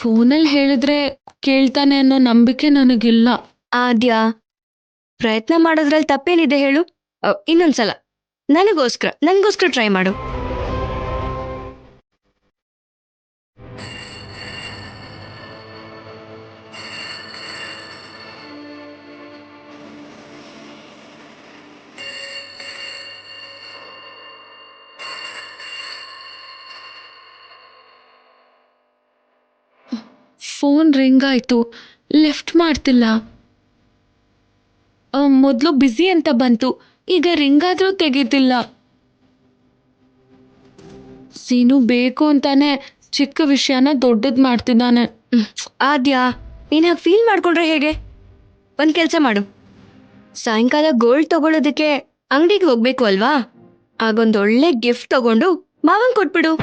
ಫೋನಲ್ಲಿ ಹೇಳಿದ್ರೆ ಕೇಳ್ತಾನೆ ಅನ್ನೋ ನಂಬಿಕೆ ನನಗಿಲ್ಲ. ಆದ್ಯಾ, ಪ್ರಯತ್ನ ಮಾಡೋದ್ರಲ್ಲಿ ತಪ್ಪೇನಿದೆ ಹೇಳು? ಇನ್ನೊಂದ್ಸಲ ನನ್ಗೋಸ್ಕರ ಟ್ರೈ ಮಾಡು. ಫೋನ್ ರಿಂಗ್ ಆಯ್ತು, ಲಿಫ್ಟ್ ಮಾಡ್ತಿಲ್ಲ. ಮೊದಲು ಬ್ಯುಸಿ ಅಂತ ಬಂತು, ಈಗ ರಿಂಗ್ ಆದ್ರೂ ತೆಗೀತಿಲ್ಲ. ಸೀನು ಬೇಕು ಅಂತಾನೆ ಚಿಕ್ಕ ವಿಷಯನ ದೊಡ್ಡದ್ ಮಾಡ್ತಿದ್ದಾನೆ. ಆದ್ಯಾ, ನೀನ್ ಹಾಗೆ ಫೀಲ್ ಮಾಡ್ಕೊಂಡ್ರೆ ಹೇಗೆ? ಒಂದ್ ಕೆಲ್ಸ ಮಾಡು, ಸಾಯಂಕಾಲ ಗೋಲ್ಡ್ ತಗೊಳ್ಳೋದಕ್ಕೆ ಅಂಗಡಿಗೆ ಹೋಗ್ಬೇಕು ಅಲ್ವಾ? ಆಗೊಂದೊಳ್ಳೆ ಗಿಫ್ಟ್ ತಗೊಂಡು ಮಾವಂಗ್ ಕೊಟ್ಬಿಡು.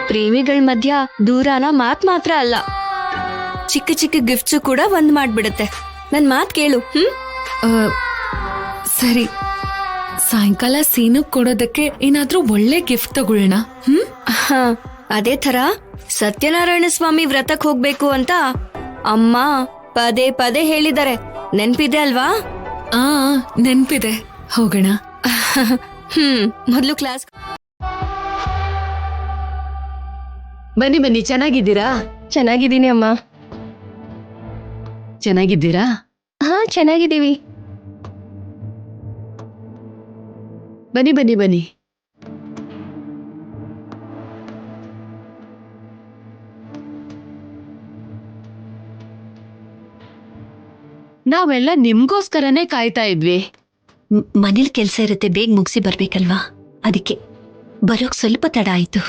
ಪ್ರೇಮಿಗಳ ಮಧ್ಯ ದೂರನ ಮಾತ್ರ ಅಲ್ಲ, ಚಿಕ್ಕ ಚಿಕ್ಕ ಗಿಫ್ಟ್ಸು ಕೂಡ ಒಂದ್ ಮಾಡ್ಬಿಡುತ್ತೆ. ನನ್ ಮಾತ್ ಕೇಳು. ಸರಿ, ಸಾಯಂಕಾಲ ಸೀನು ಕೊಡೋದಕ್ಕೆ ಏನಾದ್ರೂ ಒಳ್ಳೆ ಗಿಫ್ಟ್ ತಗೊಳ್ಳೋಣ. ಅದೇ ತರ ಸತ್ಯನಾರಾಯಣ ಸ್ವಾಮಿ ವ್ರತಕ್ ಹೋಗ್ಬೇಕು ಅಂತ ಅಮ್ಮ ಪದೇ ಪದೇ ಹೇಳಿದ್ದಾರೆ. ನೆನ್ಪಿದೆ ಅಲ್ವಾ? ನೆನ್ಪಿದೆ, ಹೋಗೋಣ. ಮೊದ್ಲು ಕ್ಲಾಸ್. ಬನ್ನಿ, ಚೆನ್ನಾಗಿದ್ದೀರಾ? ಚೆನ್ನಾಗಿದ್ದೀನಿ ಅಮ್ಮ. ಚೆನ್ನಾಗಿದ್ದೀರಾ? ಹಾ, ಚೆನ್ನಾಗಿದ್ದೀವಿ. ಬನ್ನಿ. ನಾವೆಲ್ಲ ನಿಮ್ಗೋಸ್ಕರನೇ ಕಾಯ್ತಾ ಇದ್ವಿ. ಮನೇಲಿ ಕೆಲ್ಸ ಇರುತ್ತೆ, ಬೇಗ ಮುಗಿಸಿ ಬರ್ಬೇಕಲ್ವಾ, ಅದಕ್ಕೆ ಬರೋಕ್ ಸ್ವಲ್ಪ ತಡ ಆಯ್ತು.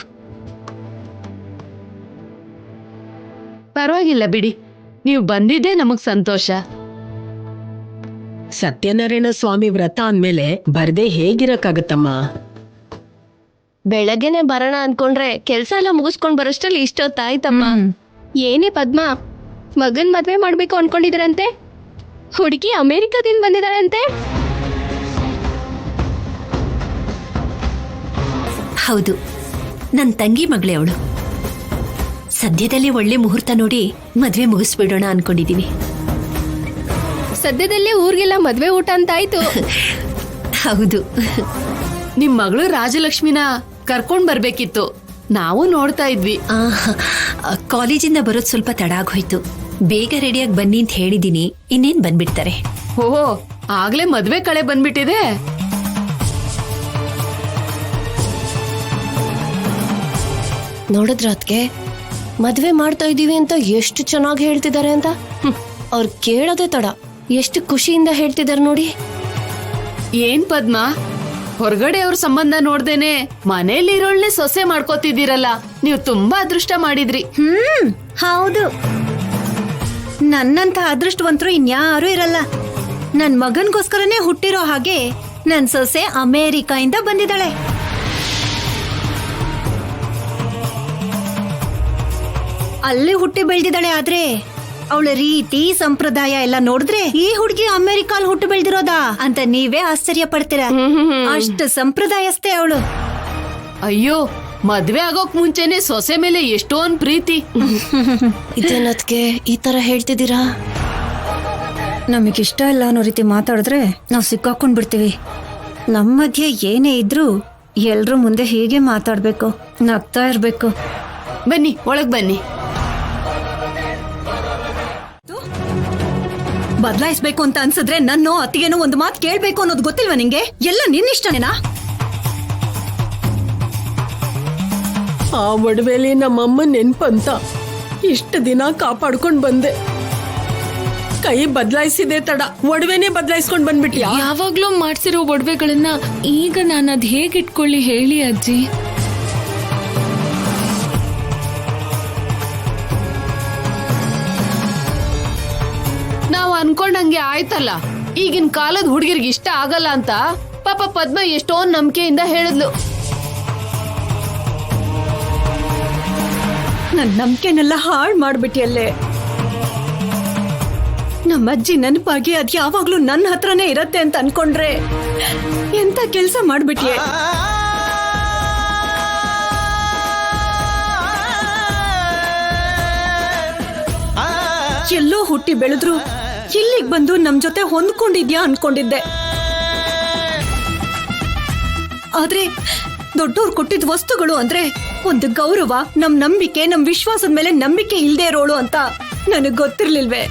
ಪರವಾಗಿಲ್ಲ ಬಿಡಿ, ನೀವು ಬಂದಿದ್ದೇ ನಮಗ್ ಸಂತೋಷ. ಸತ್ಯನಾರಾಯಣ ಸ್ವಾಮಿ ವ್ರತ ಅಂದ್ಮೇಲೆ ಬರ್ದೇ ಹೇಗಿರಕ್ಕಾಗತ್ತಮ್ಮ? ಬೆಳಗ್ಗೆನೆ ಬರೋಣ ಅನ್ಕೊಂಡ್ರೆ ಕೆಲ್ಸ ಎಲ್ಲ ಮುಗಿಸ್ಕೊಂಡ್ ಬರೋಷ್ಟರಲ್ಲಿ ಇಷ್ಟೊತ್ತಾಯ್ತಮ್ಮ. ಏನೇ ಪದ್ಮ, ಮಗನ್ ಮದ್ವೆ ಮಾಡ್ಬೇಕು ಅನ್ಕೊಂಡಿದಾರಂತೆ? ಹುಡುಗಿ ಅಮೆರಿಕದಿಂದ ಬಂದಿದ್ದಾಳಂತೆ? ಹೌದು, ನನ್ ತಂಗಿ ಮಗಳೇ ಅವಳು. ಸದ್ಯದಲ್ಲಿ ಒಳ್ಳೆ ಮುಹೂರ್ತ ನೋಡಿ ಮದ್ವೆ ಮುಗಿಸ್ಬಿಡೋಣ ಅನ್ಕೊಂಡಿದೀವಿ. ಸದ್ಯದಲ್ಲೇ ಊರಿಗೆಲ್ಲ ಮದ್ವೆ ಊಟ ಅಂತ ಆಯ್ತು. ಹೌದು, ನಿಮ್ ಮಗಳು ರಾಜಲಕ್ಷ್ಮಿನ ಕರ್ಕೊಂಡ್ ಬರ್ಬೇಕಿತ್ತು, ನಾವು ನೋಡ್ತಾ ಇದ್ವಿ. ಕಾಲೇಜಿಂದ ಬರೋದ್ ಸ್ವಲ್ಪ ತಡ ಆಗೋಯ್ತು. ಬೇಗ ರೆಡಿಯಾಗಿ ಬನ್ನಿ ಅಂತ ಹೇಳಿದೀನಿ, ಇನ್ನೇನ್ ಬಂದ್ಬಿಡ್ತಾರೆ. ಓಹೋ, ಆಗ್ಲೇ ಮದ್ವೆ ಕಳೆ ಬಂದ್ಬಿಟ್ಟಿದೆ. ನೋಡಿದ್ರ ಅದ್ಕೆ ಮದ್ವೆ ಮಾಡ್ತಾ ಇದೀವಿ ಅಂತ ಎಷ್ಟು ಚೆನ್ನಾಗಿ ಹೇಳ್ತಿದ್ದಾರೆ ಅಂತ. ಅವ್ರು ಕೇಳೋದೇ ತಡ, ಎಷ್ಟು ಖುಷಿಯಿಂದ ಹೇಳ್ತಿದಾರೆ ನೋಡಿ. ಏನ್ ಪದ್ಮ, ಹೊರಗಡೆ ಅವ್ರ ಸಂಬಂಧ ನೋಡ್ದೇನೆ ಮನೇಲಿರೋಳ್ನೆ ಸೊಸೆ ಮಾಡ್ಕೋತಿದ್ದೀರಲ್ಲ, ನೀವು ತುಂಬಾ ಅದೃಷ್ಟ ಮಾಡಿದ್ರಿ. ಹೌದು, ನನ್ನಂತ ಅದೃಷ್ಟವಂತರು ಇನ್ಯಾರೂ ಇರಲ್ಲ. ನನ್ ಮಗನ್ಗೋಸ್ಕರನೇ ಹುಟ್ಟಿರೋ ಹಾಗೆ ನನ್ ಸೊಸೆ ಅಮೇರಿಕಾಯಿಂದ ಬಂದಿದ್ದಾಳೆ. ಅಲ್ಲೇ ಹುಟ್ಟಿ ಬೆಳೆದಿದ್ದಾಳೆ, ಆದ್ರೆ ಅವಳ ರೀತಿ ಸಂಪ್ರದಾಯ ಎಲ್ಲ ನೋಡಿದ್ರೆ ಈ ಹುಡುಗಿ ಅಮೆರಿಕಾಲ್ ಹುಟ್ಟು ಬೆಳೆದಿರೋದಾ ಅಂತ ನೀವೇ ಆಶ್ಚರ್ಯ ಪಡ್ತೀರಾ. ಅಷ್ಟು ಸಂಪ್ರದಾಯಸ್ಥೆ ಅವಳು. ಅಯ್ಯೋ, ಮದ್ವೆ ಆಗೋಕ್ ಮುಂಚೆನೆ ಸೊಸೆ ಮೇಲೆ ಎಷ್ಟೊಂದ್ ಪ್ರೀತಿ. ಇದೇನದ್ಕೆ ಈ ತರ ಹೇಳ್ತಿದ್ದೀರಾ? ನಮಗಿಷ್ಟ ಇಲ್ಲ ಅನ್ನೋ ರೀತಿ ಮಾತಾಡಿದ್ರೆ ನಾವು ಸಿಕ್ಕಾಕೊಂಡ್ ಬಿಡ್ತೀವಿ. ನಮ್ಮ ಮಧ್ಯೆ ಏನೇ ಇದ್ರೂ ಎಲ್ರೂ ಮುಂದೆ ಹೀಗೆ ಮಾತಾಡ್ಬೇಕು, ನಗ್ತಾ ಇರ್ಬೇಕು. ಬನ್ನಿ, ಒಳಗ್ ಬನ್ನಿ. ಬದಲಾಯಿಸ್ಬೇಕು ಅಂತ ಅನ್ಸಿದ್ರೆ ನನ್ನೋ ಅತ್ತಿಗೆನೋ ಒಂದು ಮಾತು ಕೇಳ್ಬೇಕು ಅನ್ನೋದು ಗೊತ್ತಿಲ್ವಾ ನಿಂಗೆ? ಎಲ್ಲ ನಿನ್ನಿಷ್ಟನೇನಾ? ಆ ಒಡವೆಲಿ ನಮ್ಮಮ್ಮ ನೆನ್ಪಂತ ಇಷ್ಟು ದಿನ ಕಾಪಾಡ್ಕೊಂಡ್ ಬಂದೆ. ಕೈ ಬದಲಾಯಿಸಿದೆ ತಡ, ಒಡವೆನೇ ಬದಲಾಯಿಸ್ಕೊಂಡ್ ಬಂದ್ಬಿಟ್ಯಾ? ಯಾವಾಗ್ಲೂ ಮಾಡ್ಸಿರೋ ಒಡವೆಗಳನ್ನ ಈಗ ನಾನು ಅದ್ ಹೇಗಿಟ್ಕೊಳ್ಳಿ ಹೇಳಿ ಅಜ್ಜಿ? ನಾವ್ ಅನ್ಕೊಂಡಂಗೆ ಆಯ್ತಲ್ಲ. ಈಗಿನ ಕಾಲದ ಹುಡುಗಿರ್ಗೆ ಇಷ್ಟ ಆಗಲ್ಲ ಅಂತ ಪಾಪ ಪದ್ಮ ಎಷ್ಟೊಂದ್ ನಂಬಿಕೆಯಿಂದ ಹೇಳಿದ್ಲು. ನನ್ ನಂಬಿಕೆನೆಲ್ಲ ಹಾಳು ಮಾಡ್ಬಿಟ್ಟಿಯಲ್ಲೇ. ನಮ್ಮ ಅಜ್ಜಿ ನೆನಪಾಗಿ ಅದ್ ಯಾವಾಗ್ಲೂ ನನ್ನ ಹತ್ರನೇ ಇರತ್ತೆ ಅಂತ ಅನ್ಕೊಂಡ್ರೆ ಎಂತ ಕೆಲ್ಸ ಮಾಡ್ಬಿಟ್ಟಿಯೇ. ಎಲ್ಲೋ ಹುಟ್ಟಿ ಬೆಳೆದ್ರು ಇಲ್ಲಿಗ್ ಬಂದು ನಮ್ ಜೊತೆ ಹೊಂದ್ಕೊಂಡಿದ್ಯಾ ಅನ್ಕೊಂಡಿದ್ದೆ. ಆದ್ರೆ ದೊಡ್ಡೋರ್ ಕೊಟ್ಟಿದ್ ವಸ್ತುಗಳು ಅಂದ್ರೆ ಒಂದು ಗೌರವ, ನಮ್ ನಂಬಿಕೆ, ನಮ್ ವಿಶ್ವಾಸದ ಮೇಲೆ ನಂಬಿಕೆ ಇಲ್ದೇ ಇರೋಳು ಅಂತ ನನಗ್ ಗೊತ್ತಿರ್ಲಿಲ್ವೇ.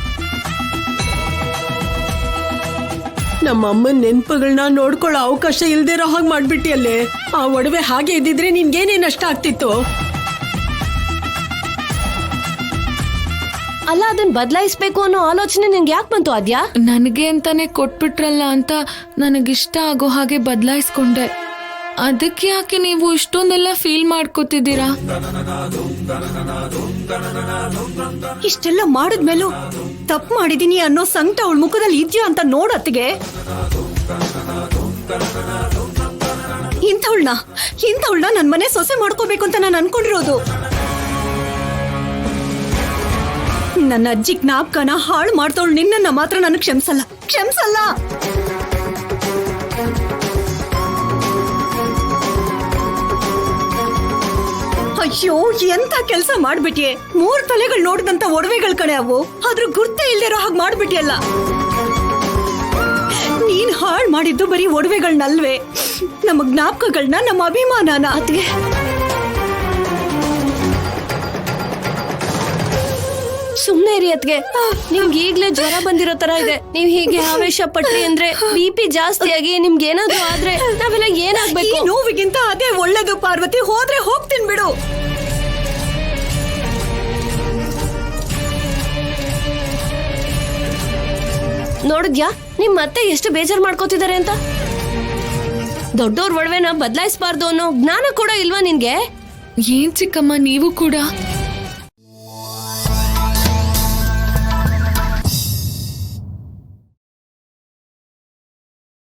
ನಮ್ಮ ಅಮ್ಮನ ನೆನ್ಪುಗಳನ್ನ ನೋಡ್ಕೊಳ್ಳೋ ಅವಕಾಶ ಇಲ್ದೇ ಇರೋ ಹಾಗೆ ಮಾಡ್ಬಿಟ್ಟಿಯಲ್ಲೇ. ಆ ಒಡವೆ ಹಾಗೆ ಇದ್ದಿದ್ರೆ ನಿನ್ಗೇನೇ ನಷ್ಟ ಆಗ್ತಿತ್ತು? ಅಲ್ಲ, ಅದನ್ನ ಬದಲಾಯಿಸ್ಬೇಕು ಅನ್ನೋ ಆಲೋಚನೆ ನಿಂಗೆ ಯಾಕೆ ಬಂತು ಆದ್ಯಾ? ನನಗೆ ಅಂತಾನೆ ಕೊಟ್ಬಿಟ್ರಲ್ಲ ಅಂತ ನನಗಿಷ್ಟ ಆಗೋ ಹಾಗೆ ಬದಲಾಯಿಸ್ಕೊಂಡೆ. ಅದಕ್ಕೆ ಯಾಕೆ ನೀವು ಇಷ್ಟೊಂದೆಲ್ಲ ಫೀಲ್ ಮಾಡ್ಕೋತಿದ್ದೀರಾ? ಇಷ್ಟೆಲ್ಲ ಮಾಡಿದ್ಮೇಲೂ ತಪ್ಪು ಮಾಡಿದೀನಿ ಅನ್ನೋ ಸಂಕಟ ಅವಳ ಮುಖದಲ್ಲಿ ಇದ್ಯಾ ಅಂತ ನೋಡತ್ತಿಗೆ. ಇಂಥವಳನ್ನ ನನ್ ಮನೆ ಸೊಸೆ ಮಾಡ್ಕೋಬೇಕು ಅಂತ ನಾನು ಅನ್ಕೊಂಡಿರೋದು. ನನ್ನ ಅಜ್ಜಿ ಜ್ಞಾಪಕನ ಹಾಳು ಮಾಡ್ತವಳು ನಿನ್ನನ್ನ ಮಾತ್ರ ನಾನು ಕ್ಷಮಿಸಲ್ಲ. ಅಯ್ಯೋ, ಎಂತ ಕೆಲ್ಸ ಮಾಡ್ಬಿಟ್ಟಿಯೇ. 3 ತಲೆಗಳು ನೋಡಿದಂತ ಒಡವೆಗಳು ಕಣೆ ಅವು. ಆದ್ರೂ ಗುರ್ತೇ ಇಲ್ದಿರೋ ಹಾಗೆ ಮಾಡ್ಬಿಟ್ಟಿಯಲ್ಲ. ನೀನ್ ಹಾಳು ಮಾಡಿದ್ದು ಬರೀ ಒಡವೆಗಳನ್ನಲ್ವೇ, ನಮ್ಮ ಜ್ಞಾಪಕಗಳನ್ನ, ನಮ್ಮ ಅಭಿಮಾನನ. ಅದ್ಗೆ ಸುಮ್ನೆ ಇರಿ ಅತ್ಗೆ. ನಿಮ್ಗೆ ಈಗ್ಲೇ ಜ್ವರ ಬಂದಿರೋ ತರ ಇದೆ. ನೀವ್ ಹೀಗೆ ಆವೇಶ ಪಟ್ರಿ ಅಂದ್ರೆ BP ಜಾಸ್ತಿ ಆಗಿ ನಿಮ್ಗೆ ಏನಾದ್ರೂ ಆದ್ರೆ ನಾವೆಲ್ಲ ಏನಾಗ್ಬೇಕು? ಈ ನೋವಿಗಿಂತ ಅದೇ ಒಳ್ಳೇದು ಪಾರ್ವತಿ. ಹೋದ್ರೆ ಹೋಗ್ತೀನಿ ಬಿಡು. ನೋಡಿದ್ಯಾ ನಿಮ್ ಮತ್ತೆ ಎಷ್ಟು ಬೇಜಾರ್ ಮಾಡ್ಕೋತಿದ್ದಾರೆ ಅಂತ? ದೊಡ್ಡೋರ್ ಒಡವೆನ ಬದಲಾಯಿಸಬಾರ್ದು ಅನ್ನೋ ಜ್ಞಾನ ಕೂಡ ಇಲ್ವಾ ನಿನ್ಗೆ? ಏನ್ ಚಿಕ್ಕಮ್ಮ, ನೀವು ಕೂಡ